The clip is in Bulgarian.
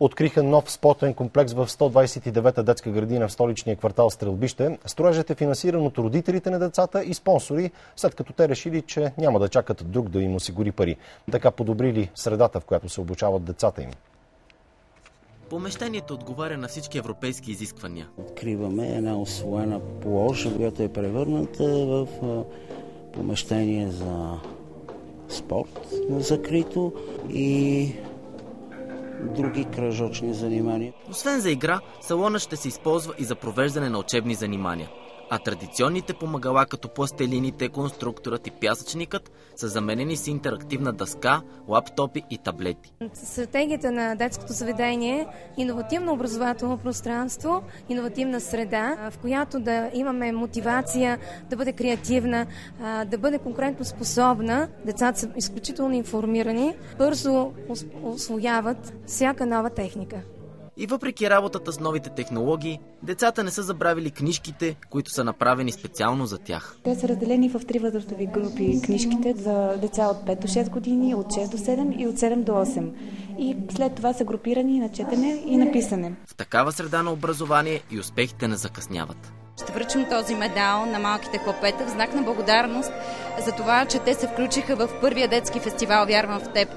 Откриха нов спортен комплекс в 129-та детска градина в столичния квартал Стрелбище. Строежът е финансиран от родителите на децата и спонсори, след като те решили, че няма да чакат друг да им осигури пари. Така подобрили средата, в която се обучават децата им. Помещението отговаря на всички европейски изисквания. Откриваме една освоена площ, която е превърната в помещение за спорт закрито и други кръжочни занимания. Освен за игра, салонът ще се използва и за провеждане на учебни занимания. А традиционните помагала, като пластелините, конструкторът и пясъчникът, са заменени с интерактивна дъска, лаптопи и таблети. Стратегията на детското заведение е иновативно образователно пространство, иновативна среда, в която да имаме мотивация, да бъде креативна, да бъде конкурентоспособна. Децата са изключително информирани, бързо усвояват всяка нова техника. И въпреки работата с новите технологии, децата не са забравили книжките, които са направени специално за тях. Те са разделени в 3 възрастови групи книжките за деца от 5 до 6 години, от 6 до 7 и от 7 до 8. И след това са групирани на четене и на писане. В такава среда на образование и успехите не закъсняват. Ще връчим този медал на малките хлапета в знак на благодарност за това, че те се включиха в първия детски фестивал "Вярвам в теб".